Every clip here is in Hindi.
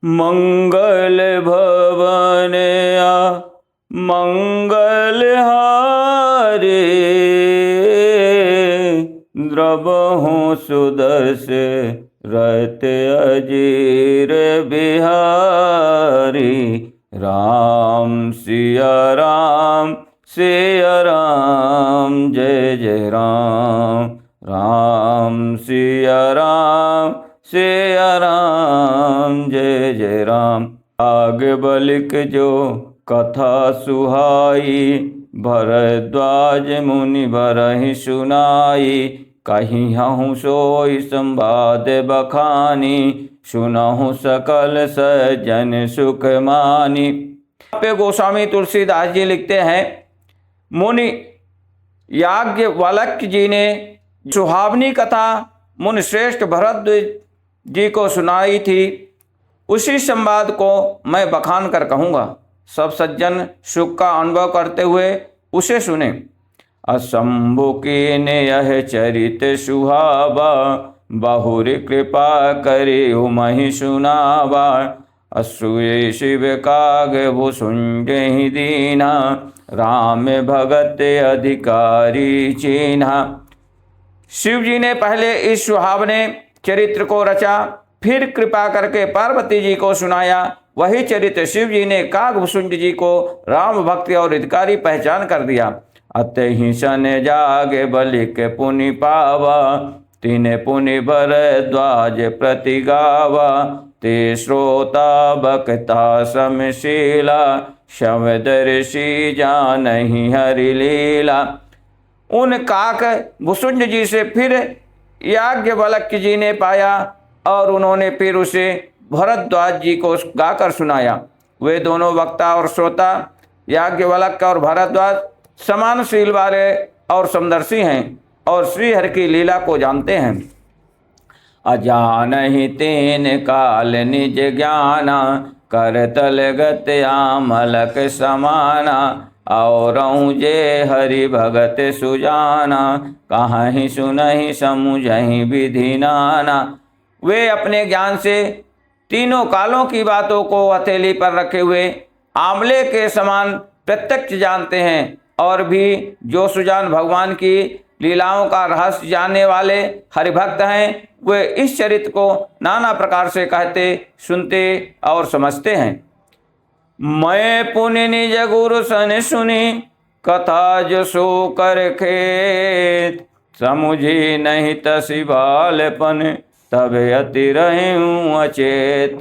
मंगल भवन मंगल हारे, द्रवहु सुदर्श रत अजीर बिहारी। राम सिया राम जय जय राम। राम सिया राम जय जय राम। आग बलिक जो कथा सुहाई, भरद्वाज मुनि बरहि सुनाई। कहीं हूँ सोई संवाद बखानी, सुनहु सकल सज्जन सुख मानी। पे गोस्वामी तुलसीदास जी लिखते हैं, मुनि याज्ञवल्क्य जी ने सुहावनी कथा मुनि श्रेष्ठ भरद्वाज जी को सुनाई थी, उसी संवाद को मैं बखान कर कहूँगा। सब सज्जन सुख का अनुभव करते हुए उसे सुने। असंभु की ने यह चरित सुहावा, बहुरी कृपा करे मही सुनावा। असूय शिव काग भुसुंड ही दीना, राम भगत अधिकारी चीन्हा। शिव जी ने पहले इस सुहावने चरित्र को रचा, फिर कृपा करके पार्वती जी को सुनाया। वही चरित्र शिव जी ने कागभूषुंड जी को राम भक्ति और हितकारी पहचान कर दिया। अतहि सन जागे बलिक पुनि पावा, तिने पुनि भरद्वाज प्रति गावा। ते श्रोता बक्ता समशीला, शवदर्शी जानहि हरि लीला। उन काक भुसुंड जी से फिर याज्ञवल्क्य जी ने पाया और उन्होंने फिर उसे भरद्वाज जी को गाकर सुनाया। वे दोनों वक्ता और श्रोता याज्ञवल्क्य और भरद्वाज समानशील वाले और समदर्शी हैं और श्रीहरि की लीला को जानते हैं। अजानहि तेन काल निज ज्ञाना, करतल गत आमलक समाना। और जे हरि भगत सुजाना, कहीं सुनहि समुझहि विधि नाना। वे अपने ज्ञान से तीनों कालों की बातों को हथेली पर रखे हुए आंवले के समान प्रत्यक्ष जानते हैं, और भी जो सुजान भगवान की लीलाओं का रहस्य जानने वाले हरिभक्त हैं, वे इस चरित्र को नाना प्रकार से कहते, सुनते और समझते हैं। मैं पुनि निज गुरु सन सुनी, कथा जो सो कर खेत। समुझी नहीं तसी बालपन, तब अति रहूं अचेत।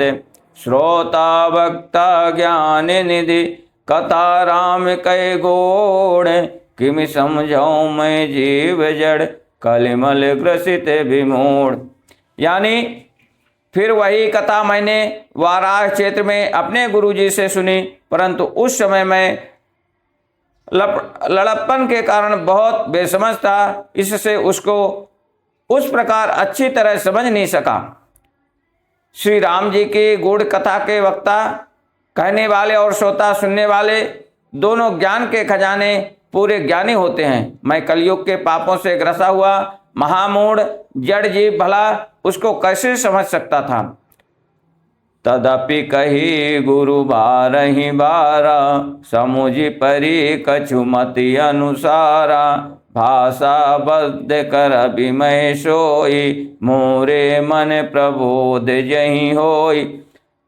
श्रोता वक्ता ज्ञान निधि, कथा राम कै गोड़। किमि समझाऊं मैं जीव जड़, कलिमल ग्रसित विमूढ़। यानी फिर वही कथा मैंने वाराह क्षेत्र में अपने गुरुजी से सुनी, परंतु उस समय मैं लड़प्पन के कारण बहुत बेसमझ था, इससे उसको उस प्रकार अच्छी तरह समझ नहीं सका। श्री राम जी की गूढ़ कथा के वक्ता कहने वाले और श्रोता सुनने वाले दोनों ज्ञान के खजाने पूरे ज्ञानी होते हैं। मैं कलयुग के पापों से ग्रसा हुआ महामूढ़ जड़ जीव भला उसको कैसे समझ सकता था। तदपि कही गुरु बारहि बारा, समुझि परी कछु मति अनुसारा। भाषा बद्ध कर विमय सोई, मोरे मन प्रबोध जहि होई।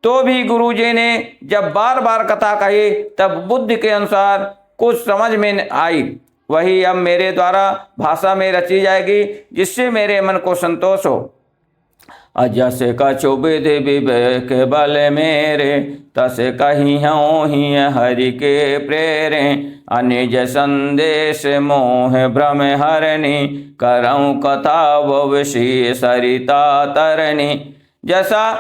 तो भी गुरुजी ने जब बार बार कथा कही, तब बुद्धि के अनुसार कुछ समझ में आई। वही अब मेरे द्वारा भाषा में रची जाएगी, जिससे मेरे मन को संतोष हो। अजस कछु विधि विवेक बल मेरे, तस कही ही हरि के प्रेरे। अनिज संदेश मोह भ्रम हरणी, करऊँ कथा वशी सरिता तरणी। जैसा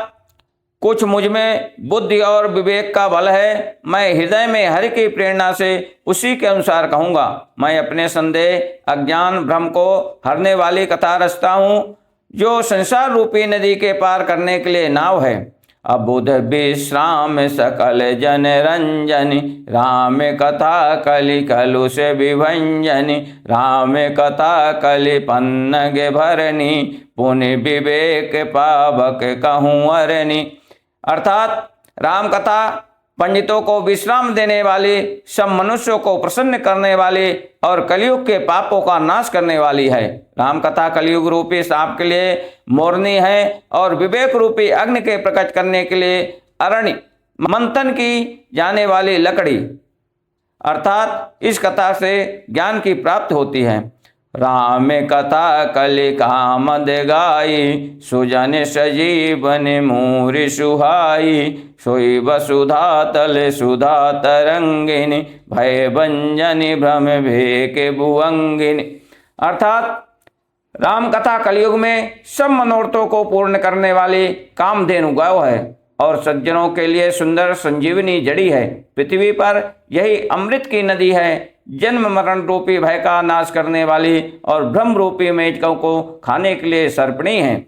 कुछ मुझ में बुद्धि और विवेक का बल है, मैं हृदय में हरि की प्रेरणा से उसी के अनुसार कहूँगा। मैं अपने संदेह अज्ञान भ्रम को हरने वाली कथा रचता हूँ, जो संसार रूपी नदी के पार करने के लिए नाव है। अबुध विश्राम सकल जन रंजनी, राम कथा कलि कलु से विभंजनी। राम कथा कलि पन्नग भरनी, पुनि विवेक पावक कहूँ अरनी। अर्थात राम कथा पंडितों को विश्राम देने वाली, सब मनुष्यों को प्रसन्न करने वाली और कलयुग के पापों का नाश करने वाली है। राम कथा कलयुग रूपी सांप के लिए मोरनी है और विवेक रूपी अग्नि के प्रकट करने के लिए अरण्य मंथन की जाने वाली लकड़ी, अर्थात इस कथा से ज्ञान की प्राप्ति होती है। राम कथा कलि कामद गाई, सुजन सजीवन मूरि सुहाई, सोई वसुधा तल सुधा तरंगिनी, भय भंजनि भ्रम भेके भुवंगिनी। अर्थात राम कथा कलयुग में सब मनोरथों को पूर्ण करने वाली कामधेनु गौ है और सज्जनों के लिए सुंदर संजीवनी जड़ी है। पृथ्वी पर यही अमृत की नदी है, जन्म मरण रूपी भय का नाश करने वाली और ब्रह्म रूपी मेचकों को खाने के लिए सर्पणी है।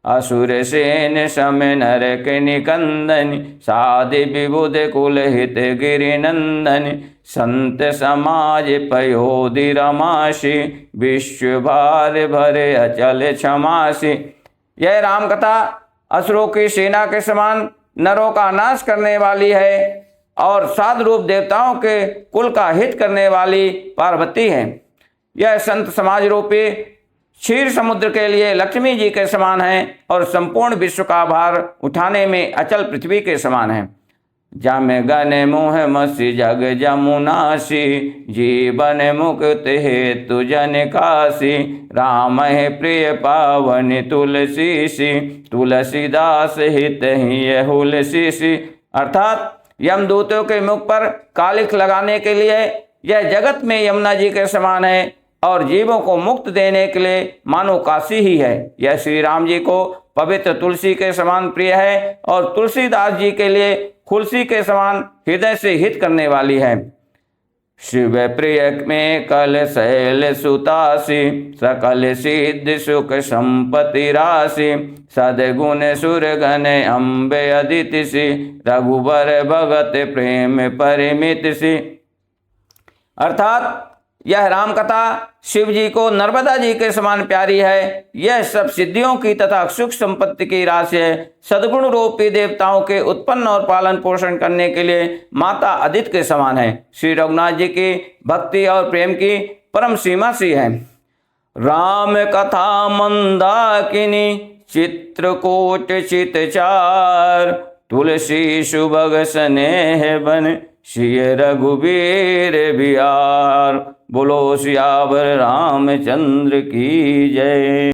असुर सेन सम नरक निकंदन, साधि विबुध कुल हित गिरिनंदन, संत समाज पयोधि रमासी, विश्व भार भरे अचल क्षमासी। यह राम कथा असुरों की सेना के समान नरों का नाश करने वाली है और साधु रूप देवताओं के कुल का हित करने वाली पार्वती है। यह संत समाज रूपी क्षीर समुद्र के लिए लक्ष्मी जी के समान है और संपूर्ण विश्व का भार उठाने में अचल पृथ्वी के समान है। जम गन मोह मसी जग जमुनासी, जीवन मुक्त हेतु जन काशी, राम है प्रिय पावन तुलसी, तुलसीदास हित ही हुलसी। अर्थात यमदूतों के मुख पर कालिख लगाने के लिए यह जगत में यमुना जी के समान है और जीवों को मुक्त देने के लिए मानो काशी ही है। यह श्री राम जी को पवित्र तुलसी के समान प्रिय है और तुलसीदास जी के लिए खुलसी के समान हृदय से हित करने वाली है। शिव प्रिय में कल शैल सुतासी, सकल सिद्ध सुख संपत्ति राशि, सदगुण सुरगण अम्बे अदिति सी, रघुबर भगत प्रेम परिमित सी। अर्थात यह राम कथा शिव जी को नर्मदा जी के समान प्यारी है। यह सब सिद्धियों की तथा सुख संपत्ति की राशि है। सद्गुण रूपी देवताओं के उत्पन्न और पालन पोषण करने के लिए माता अदिति के समान है। श्री रघुनाथ जी की भक्ति और प्रेम की परम सीमा सी है। राम कथा मंदाकिनी, चित्रकूट चितचार, तुलसी सुभग स्नेह बन, श्री रघुवीर बिहार। बोलो सियावर रामचंद्र की जय।